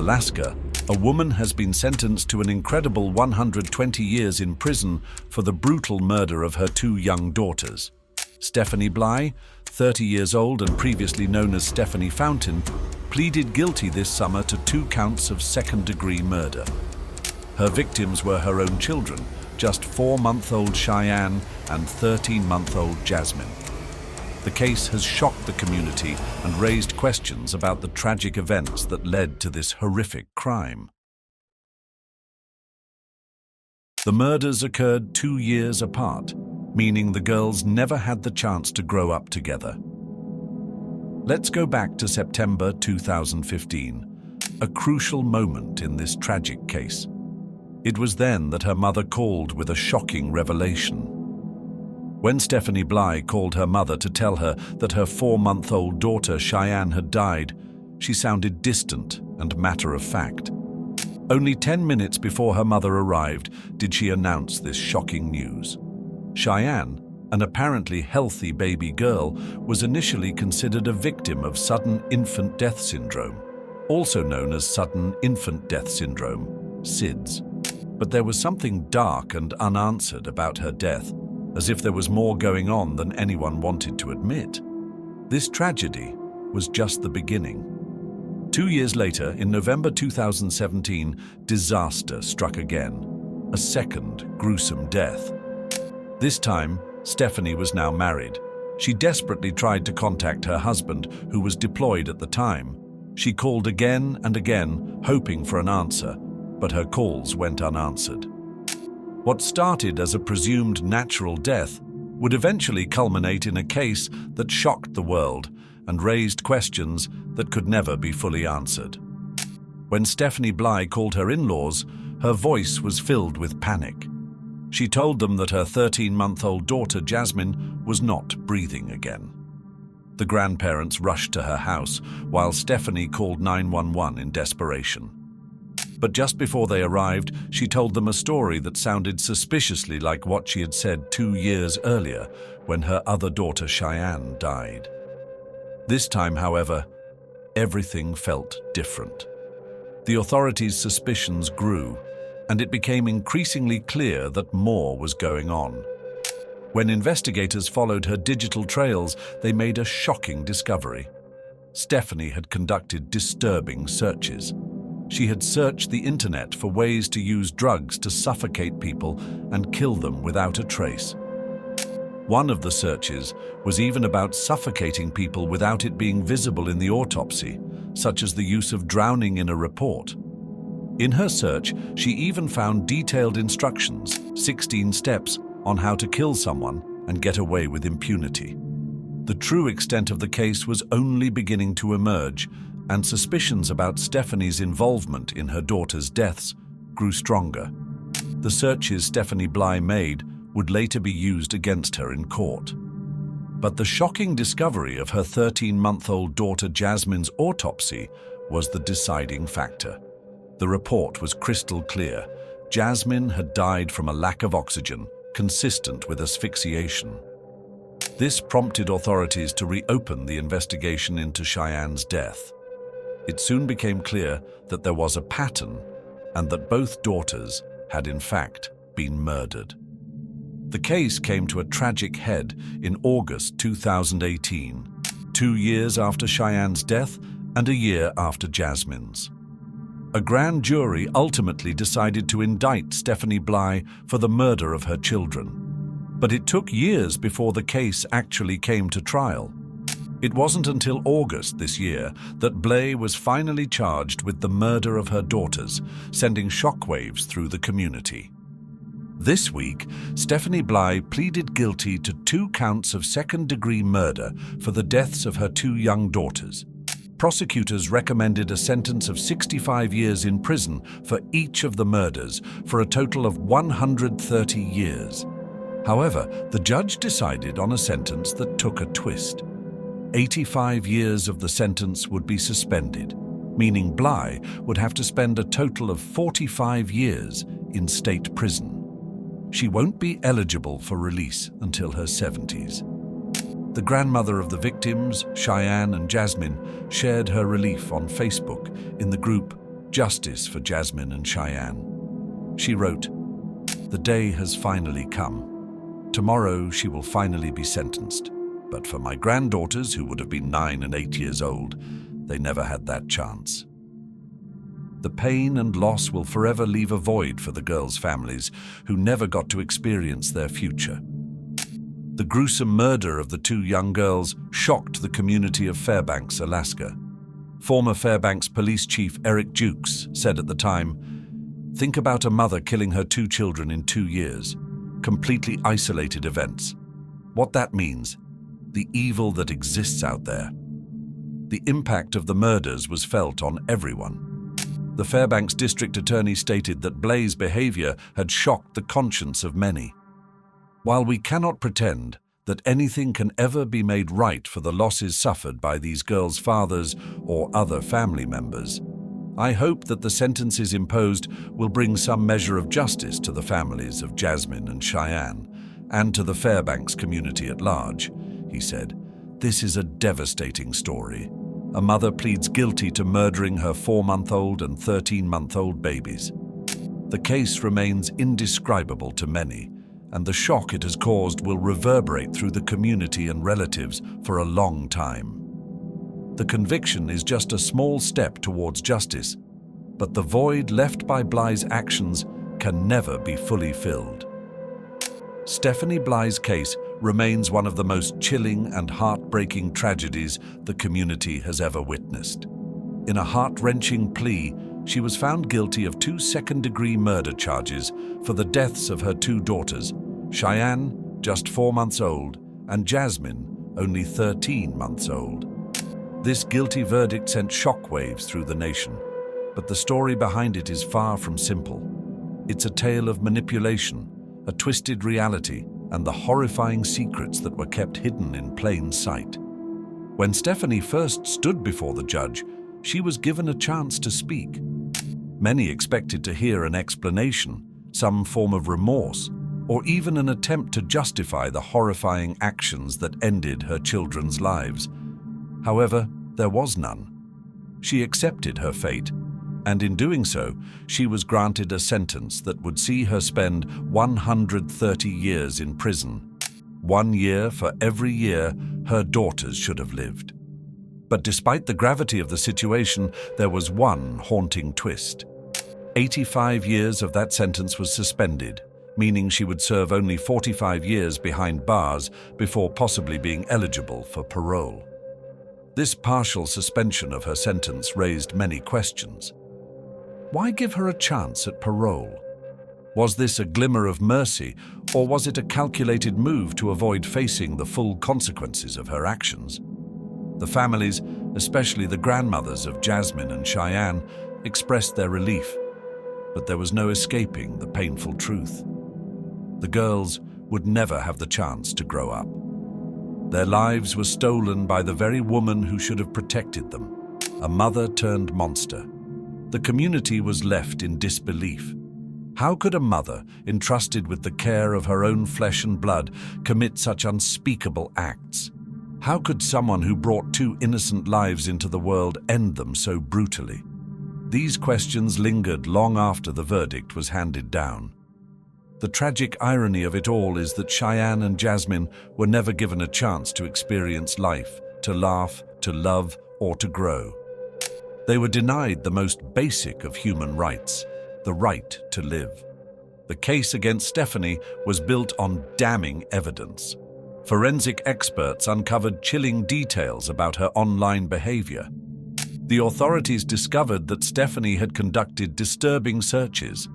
Alaska, a woman has been sentenced to an incredible 120 years in prison for the brutal murder of her two young daughters. Stephany Bly, 30 years old and previously known as Stephany LaFountain, pleaded guilty this summer to 2 counts of second-degree murder. Her victims were her own children, just 4-month-old Cheyenne and 13-month-old Jasmine. The case has shocked the community and raised questions about the tragic events that led to this horrific crime. The murders occurred 2 years apart, meaning the girls never had the chance to grow up together. Let's go back to September 2015, a crucial moment in this tragic case. It was then that her mother called with a shocking revelation. When Stephany Bly called her mother to tell her that her 4-month-old daughter Cheyenne had died, she sounded distant and matter-of-fact. Only 10 minutes before her mother arrived did she announce this shocking news. Cheyenne, an apparently healthy baby girl, was initially considered a victim of sudden infant death syndrome, also known as sudden infant death syndrome, SIDS. But there was something dark and unanswered about her death, as if there was more going on than anyone wanted to admit. This tragedy was just the beginning. 2 years later, in November 2017, disaster struck again, a second gruesome death. This time, Stephany was now married. She desperately tried to contact her husband, who was deployed at the time. She called again and again, hoping for an answer, but her calls went unanswered. What started as a presumed natural death would eventually culminate in a case that shocked the world and raised questions that could never be fully answered. When Stephany Bly called her in-laws, her voice was filled with panic. She told them that her 13-month-old daughter Jasmine was not breathing again. The grandparents rushed to her house while Stephany called 911 in desperation. But just before they arrived, she told them a story that sounded suspiciously like what she had said 2 years earlier when her other daughter Cheyenne died. This time, however, everything felt different. The authorities' suspicions grew, and it became increasingly clear that more was going on. When investigators followed her digital trails, they made a shocking discovery. Stephany had conducted disturbing searches. She had searched the internet for ways to use drugs to suffocate people and kill them without a trace. One of the searches was even about suffocating people without it being visible in the autopsy, such as the use of drowning in a report. In her search, she even found detailed instructions, 16 steps, on how to kill someone and get away with impunity. The true extent of the case was only beginning to emerge, and suspicions about Stephany's involvement in her daughter's deaths grew stronger. The searches Stephany Bly made would later be used against her in court. But the shocking discovery of her 13-month-old daughter Jasmine's autopsy was the deciding factor. The report was crystal clear. Jasmine had died from a lack of oxygen, consistent with asphyxiation. This prompted authorities to reopen the investigation into Cheyenne's death. It soon became clear that there was a pattern and that both daughters had in fact been murdered. The case came to a tragic head in August 2018, 2 years after Cheyenne's death and a year after Jasmine's. A grand jury ultimately decided to indict Stephany Bly for the murder of her children. But it took years before the case actually came to trial. It wasn't until August this year that Bly was finally charged with the murder of her daughters, sending shockwaves through the community. This week, Stephany Bly pleaded guilty to 2 counts of second-degree murder for the deaths of her 2 young daughters. Prosecutors recommended a sentence of 65 years in prison for each of the murders, for a total of 130 years. However, the judge decided on a sentence that took a twist. 85 years of the sentence would be suspended, meaning Bly would have to spend a total of 45 years in state prison. She won't be eligible for release until her 70s. The grandmother of the victims, Cheyenne and Jasmine, shared her relief on Facebook in the group justice for Jasmine and Cheyenne. She wrote, "The day has finally come. Tomorrow she will finally be sentenced. But for my granddaughters, who would have been 9 and 8 years old, they never had that chance." The pain and loss will forever leave a void for the girls' families who never got to experience their future. The gruesome murder of the 2 young girls shocked the community of Fairbanks, Alaska. Former Fairbanks Police Chief Eric Jukes said at the time, "Think about a mother killing her 2 children in 2 years. Completely isolated events. What that means, the evil that exists out there." The impact of the murders was felt on everyone. The Fairbanks District Attorney stated that Blais's behavior had shocked the conscience of many. While we cannot pretend that anything can ever be made right for the losses suffered by these girls' fathers or other family members, I hope that the sentences imposed will bring some measure of justice to the families of Jasmine and Cheyenne, and to the Fairbanks community at large, he said. "This is a devastating story. A mother pleads guilty to murdering her 4-month-old and 13-month-old babies. The case remains indescribable to many, and the shock it has caused will reverberate through the community and relatives for a long time. The conviction is just a small step towards justice, but the void left by Blais's actions can never be fully filled." Stephany Blais's case remains one of the most chilling and heartbreaking tragedies the community has ever witnessed. In a heart-wrenching plea, she was found guilty of 2 second-degree murder charges for the deaths of her 2 daughters, Cheyenne, just 4 months old, and Jasmine, only 13 months old. This guilty verdict sent shockwaves through the nation, but the story behind it is far from simple. It's a tale of manipulation, a twisted reality, and the horrifying secrets that were kept hidden in plain sight. When Stephany first stood before the judge, she was given a chance to speak. Many expected to hear an explanation, some form of remorse, or even an attempt to justify the horrifying actions that ended her children's lives. However, there was none. She accepted her fate, and in doing so, she was granted a sentence that would see her spend 130 years in prison, 1 year for every year her daughters should have lived. But despite the gravity of the situation, there was one haunting twist. 85 years of that sentence was suspended, meaning she would serve only 45 years behind bars before possibly being eligible for parole. This partial suspension of her sentence raised many questions. Why give her a chance at parole? Was this a glimmer of mercy, or was it a calculated move to avoid facing the full consequences of her actions? The families, especially the grandmothers of Jasmine and Cheyenne, expressed their relief, but there was no escaping the painful truth. The girls would never have the chance to grow up. Their lives were stolen by the very woman who should have protected them, a mother-turned-monster. The community was left in disbelief. How could a mother, entrusted with the care of her own flesh and blood, commit such unspeakable acts? How could someone who brought 2 innocent lives into the world end them so brutally? These questions lingered long after the verdict was handed down. The tragic irony of it all is that Cheyenne and Jasmine were never given a chance to experience life, to laugh, to love, or to grow. They were denied the most basic of human rights, the right to live. The case against Stephany was built on damning evidence. Forensic experts uncovered chilling details about her online behavior. The authorities discovered that Stephany had conducted disturbing searches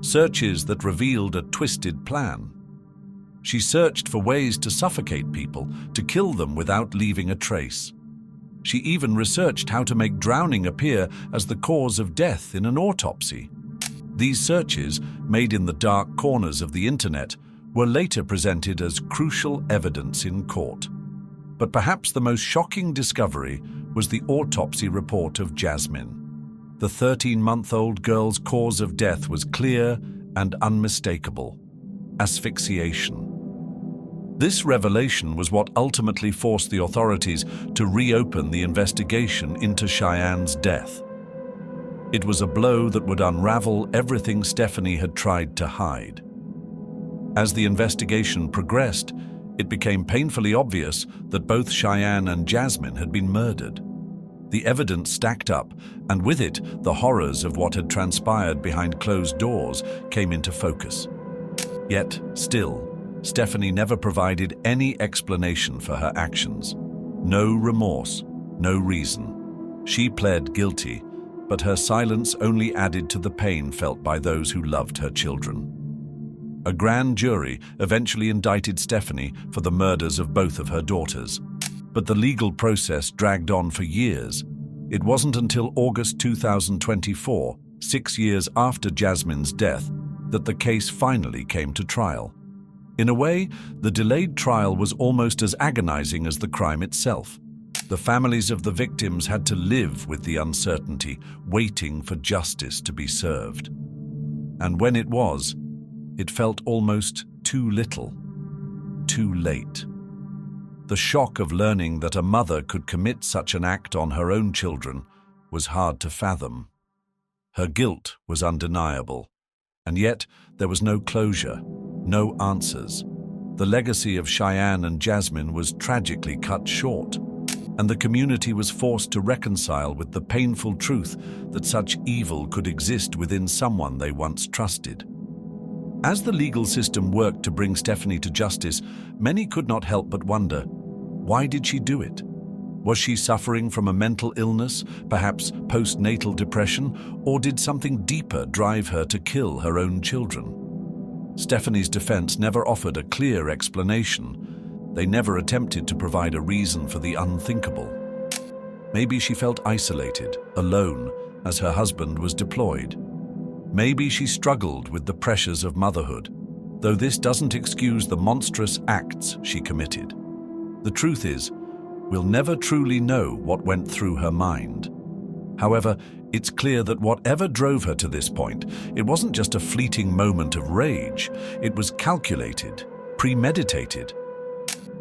that revealed a twisted plan. She searched for ways to suffocate people, to kill them without leaving a trace. She even researched how to make drowning appear as the cause of death in an autopsy. These searches, made in the dark corners of the internet, were later presented as crucial evidence in court. But perhaps the most shocking discovery was the autopsy report of Jasmine. The 13-month-old girl's cause of death was clear and unmistakable: asphyxiation. This revelation was what ultimately forced the authorities to reopen the investigation into Cheyenne's death. It was a blow that would unravel everything Stephany had tried to hide. As the investigation progressed, it became painfully obvious that both Cheyenne and Jasmine had been murdered. The evidence stacked up, and with it, the horrors of what had transpired behind closed doors came into focus. Yet, still, Stephany never provided any explanation for her actions. No remorse, no reason. She pled guilty, but her silence only added to the pain felt by those who loved her children. A grand jury eventually indicted Stephany for the murders of both of her daughters, but the legal process dragged on for years. It wasn't until August 2024, 6 years after Jasmine's death, that the case finally came to trial. In a way, the delayed trial was almost as agonizing as the crime itself. The families of the victims had to live with the uncertainty, waiting for justice to be served. And when it was, it felt almost too little, too late. The shock of learning that a mother could commit such an act on her own children was hard to fathom. Her guilt was undeniable, and yet there was no closure, no answers. The legacy of Cheyenne and Jasmine was tragically cut short, and the community was forced to reconcile with the painful truth that such evil could exist within someone they once trusted. As the legal system worked to bring Stephany to justice, many could not help but wonder, why did she do it? Was she suffering from a mental illness, perhaps postnatal depression, or did something deeper drive her to kill her own children? Stephany's defense never offered a clear explanation. They never attempted to provide a reason for the unthinkable. Maybe she felt isolated, alone, as her husband was deployed. Maybe she struggled with the pressures of motherhood, though this doesn't excuse the monstrous acts she committed. The truth is, we'll never truly know what went through her mind. However, it's clear that whatever drove her to this point, it wasn't just a fleeting moment of rage. It was calculated, premeditated.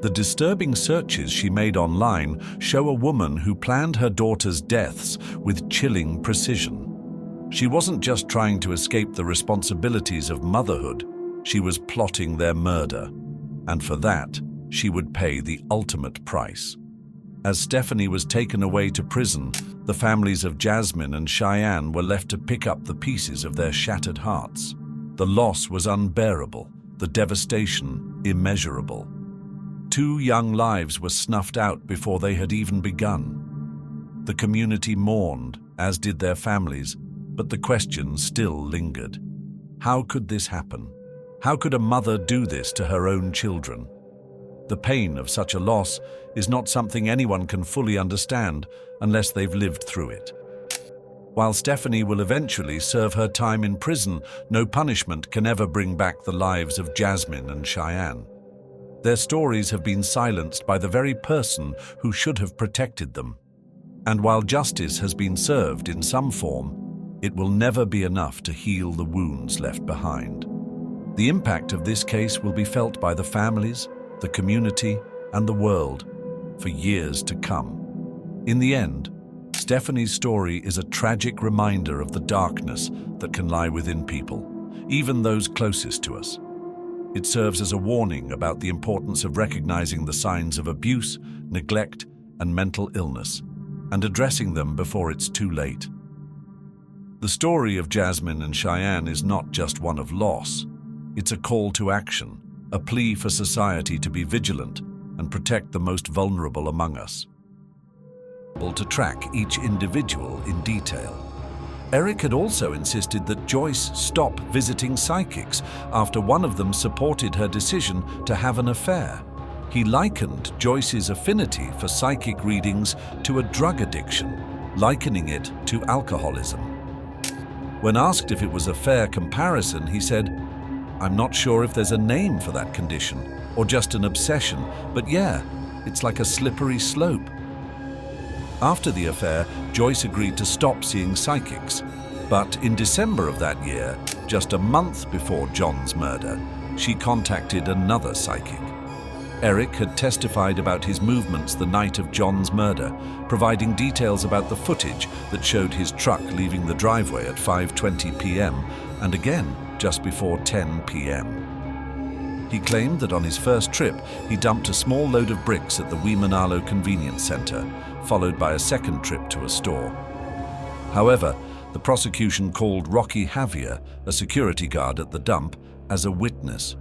The disturbing searches she made online show a woman who planned her daughters' deaths with chilling precision. She wasn't just trying to escape the responsibilities of motherhood, she was plotting their murder. And for that, she would pay the ultimate price. As Stephany was taken away to prison, the families of Jasmine and Cheyenne were left to pick up the pieces of their shattered hearts. The loss was unbearable, the devastation immeasurable. 2 young lives were snuffed out before they had even begun. The community mourned, as did their families, but the question still lingered. How could this happen? How could a mother do this to her own children? The pain of such a loss is not something anyone can fully understand unless they've lived through it. While Stephany will eventually serve her time in prison, no punishment can ever bring back the lives of Jasmine and Cheyenne. Their stories have been silenced by the very person who should have protected them. And while justice has been served in some form, it will never be enough to heal the wounds left behind. The impact of this case will be felt by the families, the community, and the world for years to come. In the end, Stephany's story is a tragic reminder of the darkness that can lie within people, even those closest to us. It serves as a warning about the importance of recognizing the signs of abuse, neglect, and mental illness, and addressing them before it's too late. The story of Jasmine and Cheyenne is not just one of loss. It's a call to action, a plea for society to be vigilant and protect the most vulnerable among us. To track each individual in detail. Eric had also insisted that Joyce stop visiting psychics after one of them supported her decision to have an affair. He likened Joyce's affinity for psychic readings to a drug addiction, likening it to alcoholism. When asked if it was a fair comparison, he said, "I'm not sure if there's a name for that condition, or just an obsession, but yeah, it's like a slippery slope." After the affair, Joyce agreed to stop seeing psychics. But in December of that year, just a month before John's murder, she contacted another psychic. Eric had testified about his movements the night of John's murder, providing details about the footage that showed his truck leaving the driveway at 5:20 p.m. and again just before 10 p.m. He claimed that on his first trip, he dumped a small load of bricks at the Wimanalo Convenience Center, followed by a second trip to a store. However, the prosecution called Rocky Javier, a security guard at the dump, as a witness.